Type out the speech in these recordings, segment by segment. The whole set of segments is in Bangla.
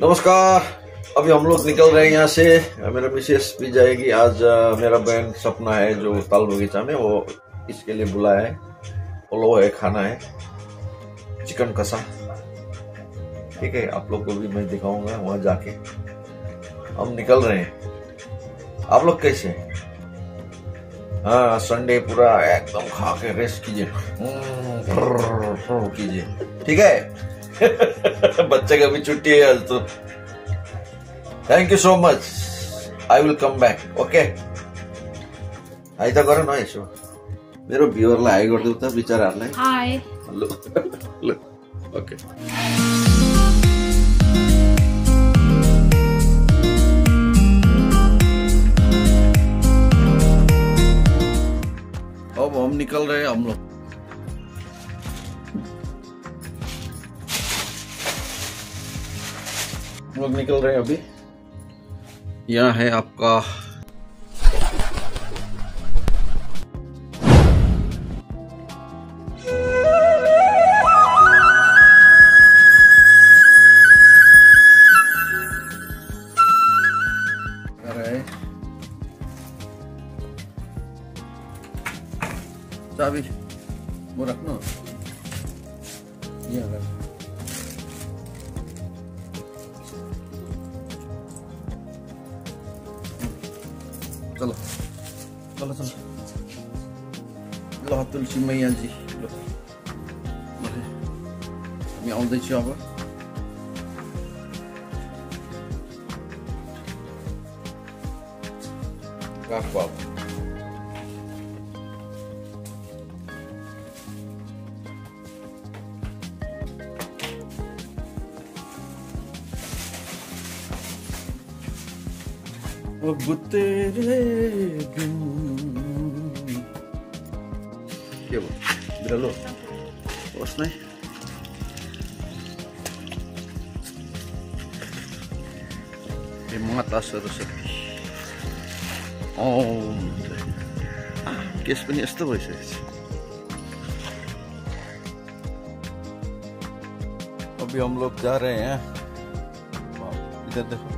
नमस्कार। अभी हम लोग निकल रहे हैं यहाँ से। मेरा मिसेस भी जाएगी आज। मेरा बहन सपना है जो ताल बगीचा में, वो इसके लिए बुलाया है। पुलाव है, खाना है, चिकन कसा। ठीक है, आप लोग को भी मैं दिखाऊंगा वहां जाके। हम निकल रहे हैं। आप लोग कैसे हैं? हाँ, संडे पूरा एकदम खा के रेस्ट कीजिए, कीजिए। ठीक है। बच्चे का भी छुट्टी है आज तो। Thank you so much. I will come back. Okay, high त गर न यसो मेरो भ्युअरलाई हाई गरिदेऊ त बिचराहरुलाई। हाई। ल ओके। अब हम निकल रहे हैं। हम लोग निकल रहे हैं अभी। यहाँ है आपका चाबी, वो रखना यहाँ रख। चलो चलो चलो। ल तुलसी मैयाजी, ल हामी आउँदैछु अब। गएको अब अब तेरे बिन के भयो? बिरालो होस् नै। ए माता सरस्वती। केस पनि यस्तो भइसकेको छ। अभी हम लोग जा रहे हैं। इधर देखो,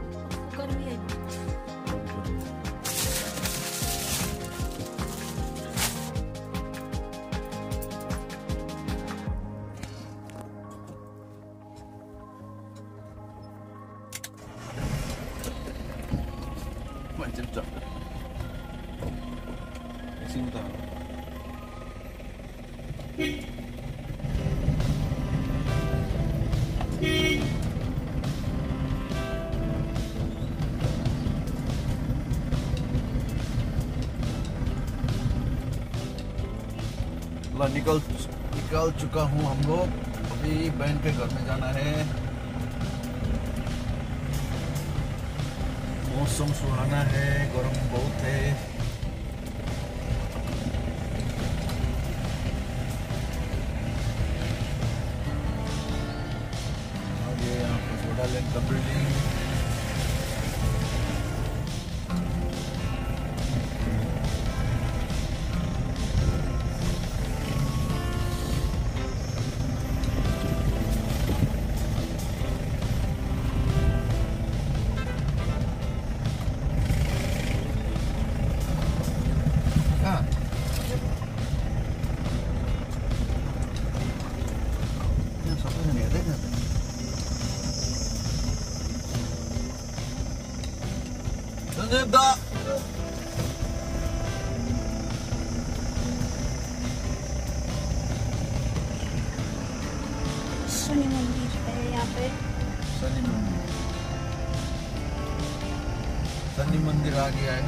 निकल चुका हूँ हम लोग। अभी बहन के घर में जाना है। मौसम सुहाना है, गर्म बहुत है। और ये यहाँ पर वुडलैंड का बिल्डिंग। शनि मंदिर है यहाँ पे। शनि मंदिर आ गया है।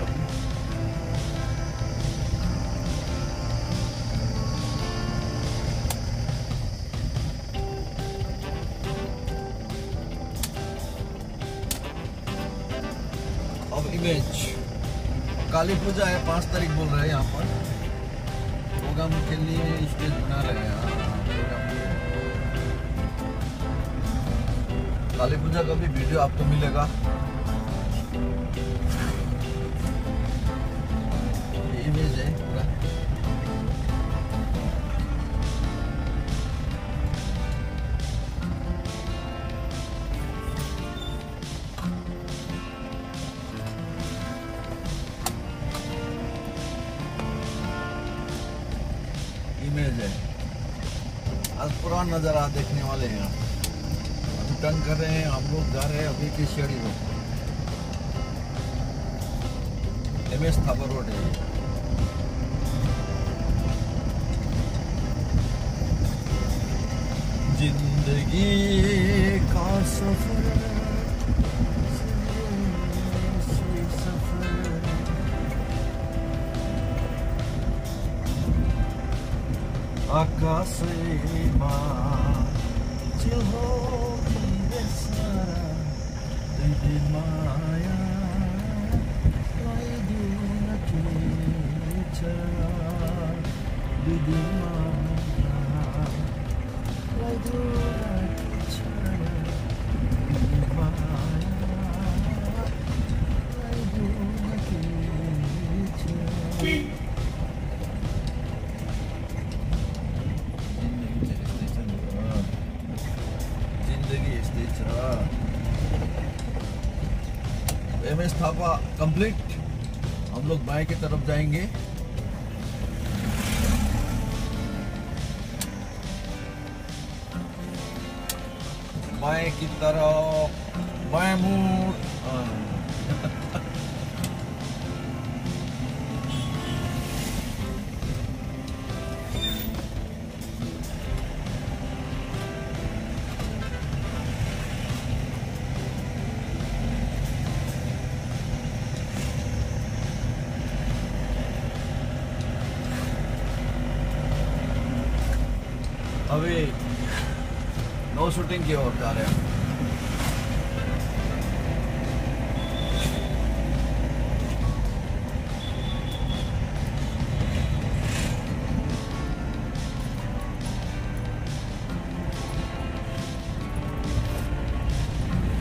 अब इमेज काली पूजा है, 5 तारीख बोल रहे हैं। यहाँ पर प्रोग्राम के लिए स्टेज बना रहे हैं। काली पूजा का भी वीडियो आपको मिलेगा। ये इमेज है पूरा। शानदार नज़ारा देखने वाले हैं। अभी टर्न कर रहे हैं, हम लोग जा रहे हैं अभी केशियाड़ी रोड, MS थापर रोड है। जिंदगी का सफर Akasema Jehovi Vesara Didi Maya Laiduna Kichara Didi Maya Laiduna Kichara Didi Maya Laiduna Kichara MS Thapa complete. हम लोग बाएं की तरफ जाएंगे। बाएं की तरफ, बाएं मुड़। अभी नो शूटिंग की ओर जा रहे हैं।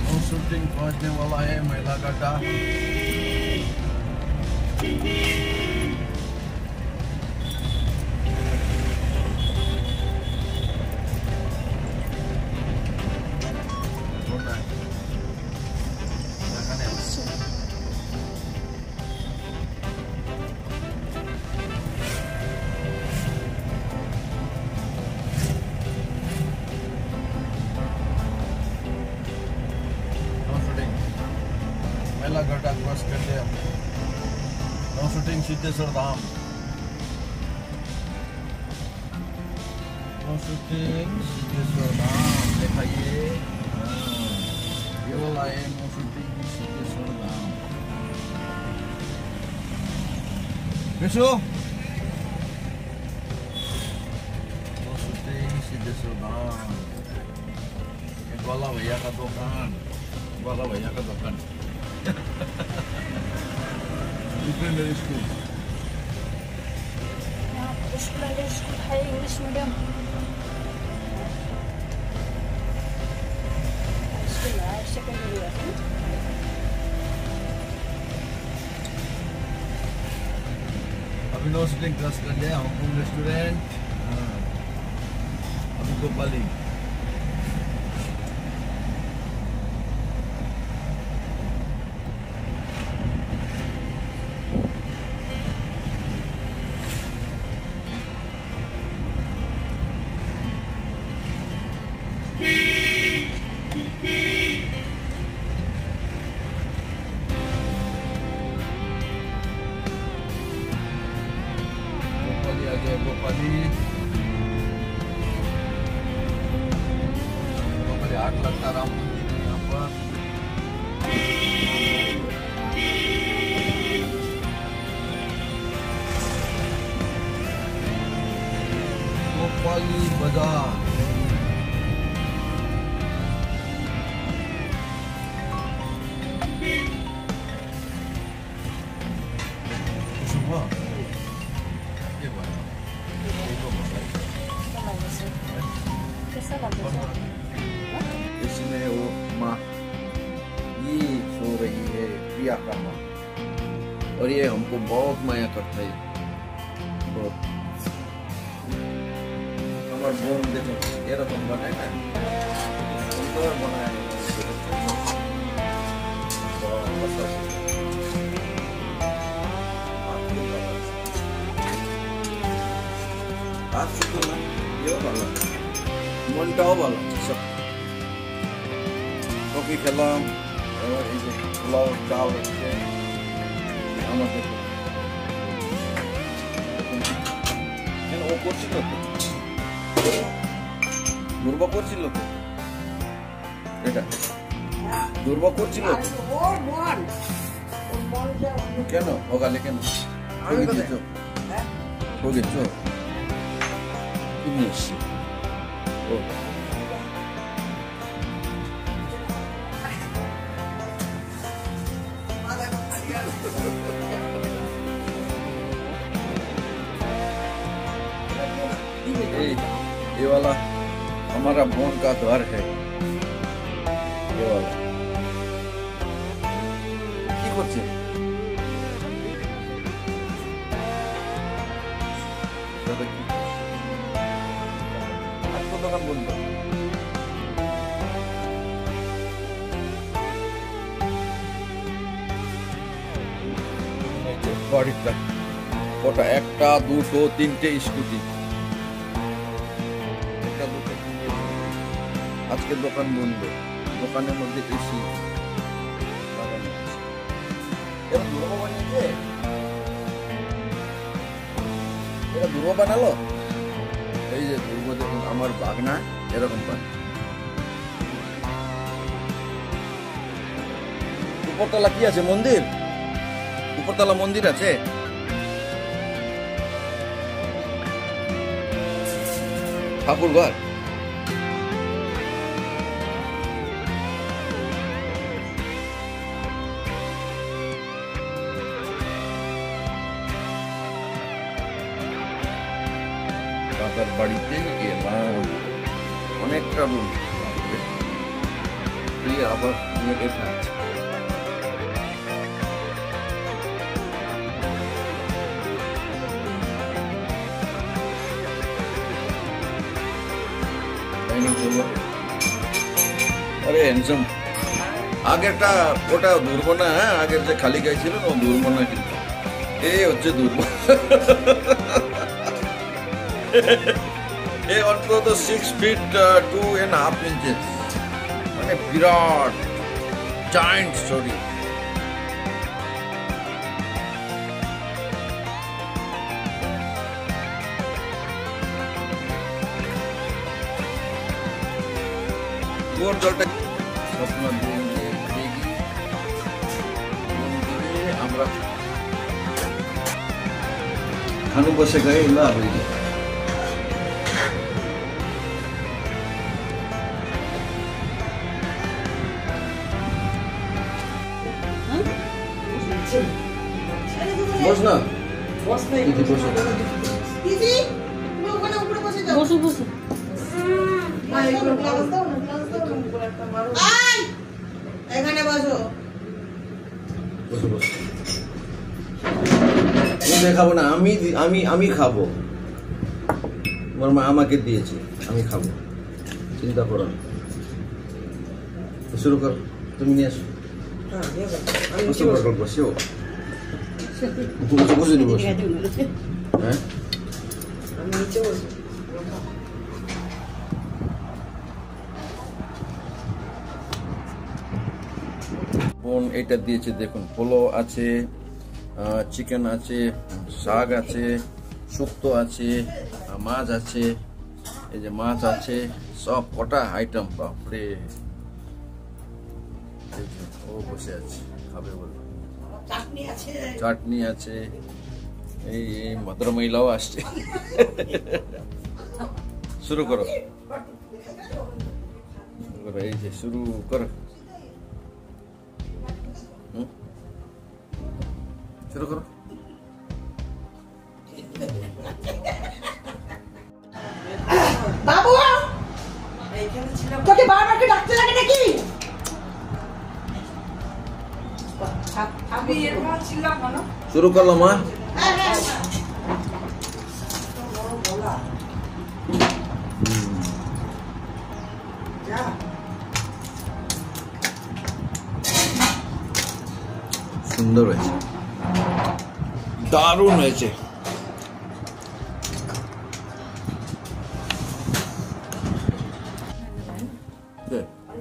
नो शूटिंग पहुंचने वाला है महिला काटा। मेला घाटा क्रॉस कर लिया हमने। नो शूटिंग सिद्धेश्वर धाम। नो शूटिंग सिद्धेश्वर धाम देखा ये वाला है। नो शूटिंग सिद्धेश्वर धाम। कैसो नो शूटिंग सिद्धेश्वर धाम। ये वाला भैया का दुकान, वाला भैया का दुकान। प्राइमरी स्कूल प्राइमरी स्कूल है इंग्लिश मीडियम स्कूल है। सेकेंडरी है। अभी नो शूटिंग क्रॉस कर लिया। Hong Kong restaurant. अभी गोपाली। गोपाली आग लगता राम मंदिर है यहाँ पर। गोपाली बाजार। इसमें वो माँ ये सो रही है, प्रिया का माँ, और ये हमको बहुत माया करता है। बहुत हमारे बोन देखो ये रकम बनाए ना, सुंदर बनाए। आज शुक्र ये वाला মনটাও ভালো আছে সব। কফি খেলাম, এবার এই যে পোলাও চাল হচ্ছে আমাদের। কেন ও করছিল তো, দুর্বা করছিল তো, এটা দুর্বা করছিল তো কেন ওখানে কেন গেছ জিনিস ও ये वाला हमारा बोन का घर है, ये वाला কি করছে দোকান বন্ধ। বাড়িটা ওটা একটা দুটো তিনটে স্কুটি, আজকে দোকান বন্ধ, দোকানের মধ্যে এসি লাগানো আছে। এরা দুর্বা বানিয়েছে, এরা দুর্বা বানালো। এই যে দুর্বা দেখুন আমার বাগনা এরকম বানায়। উপরতলা কি আছে মন্দির, উপরতলা মন্দির আছে। ঠাকুর ঘর কাকার বাড়িতে গেলাম, অনেকটা রুম আবার মেয়েদের আছে। আরে হ্যান্ডসাম আগেরটা ওটা দুর্ব না, আগের যে খালি গাই ছিল না ও দুর্ব না, কিন্তু এই হচ্ছে দুর্ব। এই অন্তত 6 feet 2.5 inches, মানে বিরাট জায়ান্ট স্টোরি। গোর জলটা স্বপ্ন আমরা খানু বসে গয়ে লাভ হয়ে যায়। বস না, বস না, দিদি বসো, দিদি তুমি ওখানে উপরে বসে যাও, বসো বসো। এখানে বসো, বসো বসো। আমি খাবো না, আমি খাবো, আমার মা আমাকে দিয়েছে, আমি খাবো, চিন্তা করো না। শুরু কর, তুমি নিয়ে আসো। বসো বসো বসো, বসে বসে বসে। হ্যাঁ আমি নিচে বসে। বোন এটা দিয়েছে দেখুন, পোলাও আছে, চিকেন আছে, শাক আছে, শুক্তো আছে, মাছ আছে, এই যে মাছ আছে, সব কটা আইটেম, বাপরে। ও বসে আছে খাবে বলে, চাটনি আছে, এই ভদ্র মহিলাও আসছে। শুরু করো, এই যে শুরু করো, শুরু করো। বাবু তোকে বারবার কি ডাকতে লাগে নাকি? শুরু করলো মা। সুন্দর হয়েছে, দারুণ হয়েছে। ও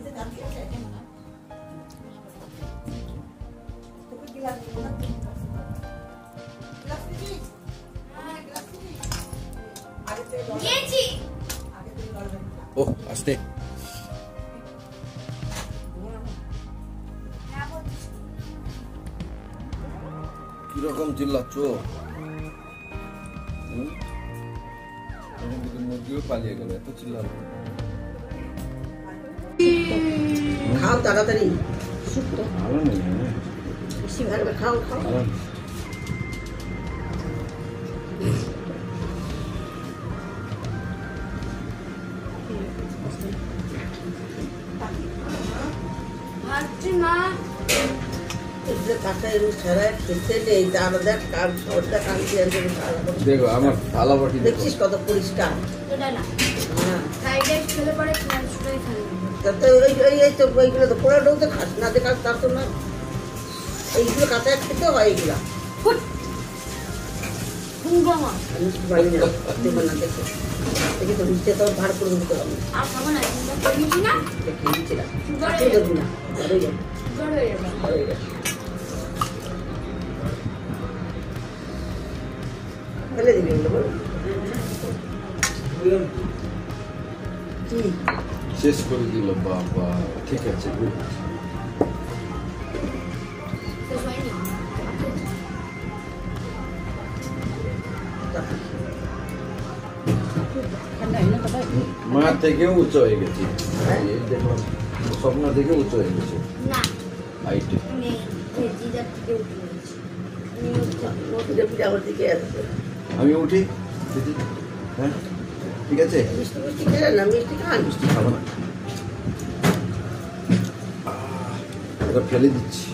আস্তে কিরকম চিল্লাচ্ছ? মুরগিও পালিয়ে গেল, এত চিল্লাল। খাও তাড়াতাড়ি, ভালো নেই, খাও খাও। দেখো আমার থালা বাটি দেখছিস কত পরিষ্কার। ওইগুলো তো পোড়াটাও তো খাস না, দেখাস তার তো না। এইগুলো কাঁচা খেতে হয়, এইগুলা পারি না না দেখে দেখে তো নিচে তো ভাড় করে দিতে হবে। দেখবি না ফেলে দিবি এগুলো, শেষ করে দিল। বাবা ঠিক আছে, মা থেকে উচ্চ হয়ে গেছে, দেখলাম স্বপ্ন থেকে উচ্চ হয়ে গেছে। আমি উঠি, হ্যাঁ ঠিক আছে। মিষ্টি খেলে না, মিষ্টি খান, মিষ্টি খাবো না, এটা ফেলে দিচ্ছি।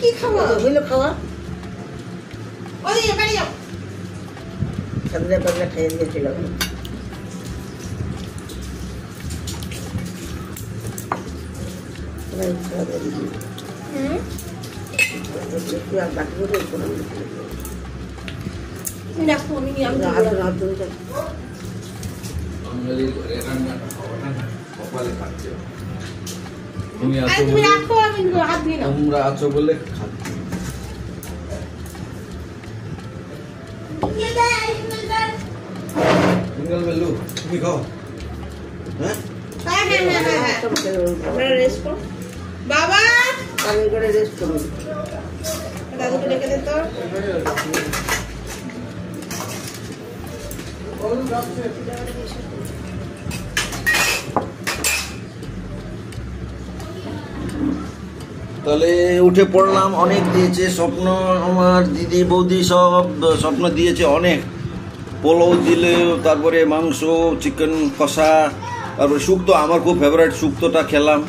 কি খাওয়া হইলো? খাওয়া সাদা পাগলা খাইয়ে দিয়েছিল। তোমরা আছো বলে খাচ্ছি। তুমি খাও, হ্যাঁ বাবা আমি করে রেস্ট করুন, দাদুকে ডেকে দে তো। তাহলে উঠে পড়লাম, অনেক দিয়েছে স্বপ্ন, আমার দিদি বৌদি সব স্বপ্ন দিয়েছে অনেক। পোলাও দিলে, তারপরে মাংস, চিকেন কষা, তারপরে শুক্তো, আমার খুব ফেভারিট শুক্তোটা খেলাম।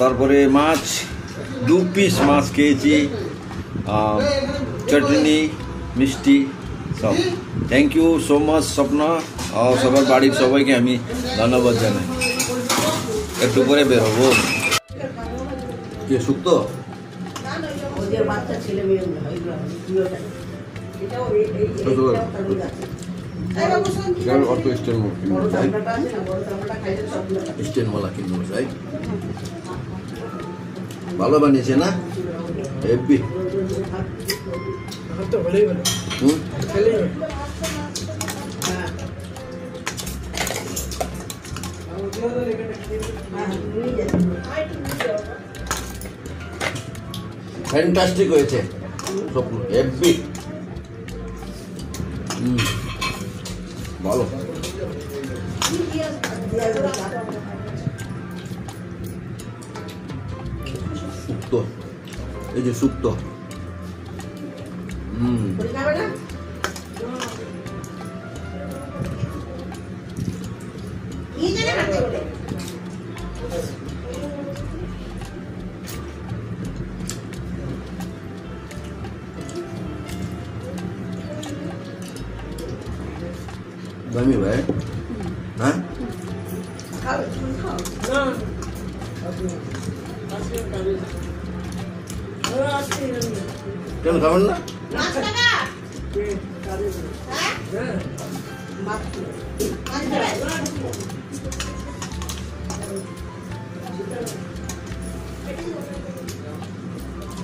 তারপরে মাছ 2 পিস মাছ খেয়েছি, চাটনি, মিষ্টি সব। থ্যাংক ইউ সো মাচ স্বপ্ন, সবার বাড়ির সবাইকে আমি ধন্যবাদ জানাই। একটু পরে বেরোবো। কে শুক্তো? বাচ্চা ছেলে মেয়ে অত স্টেনওয়ালা কিনবো, তাই ভালো বানিয়েছে না? হেভি। ফ্যান্টাস্টিক হয়েছে স্বপ্ন, হেভি। ভালো। শুক্তো, এই যে শুক্তো, দামি ভাই, হ্যাঁ কেন খাবেন না?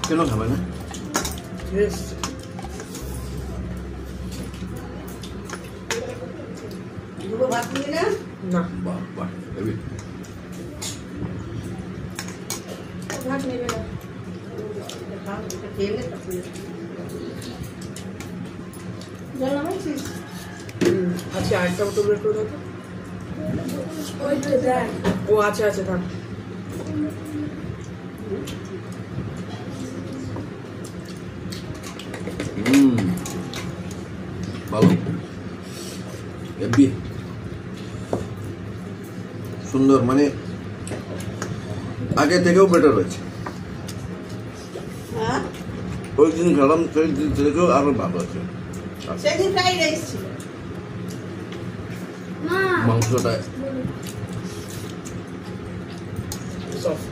কেন খাবেন না? ভাত নিয়ে না না বাহ বাহ হেভি। ভাত নেবে না খেয়ে নে তারপরে জল নামাইছিস আচ্ছা আরেকটা বোতল বের করে দাও তো। ওই তো দেখ ও আচ্ছা আচ্ছা থাক। ভালো হেভি সুন্দর, মানে আগে থেকেও বেটার হয়েছে। হ্যাঁ ওই দিন খেলাম সেই দিন থেকেও আরো ভালো আছে। সেদিন ফ্রাইড রাইস ছিল মা মাংসটা সফট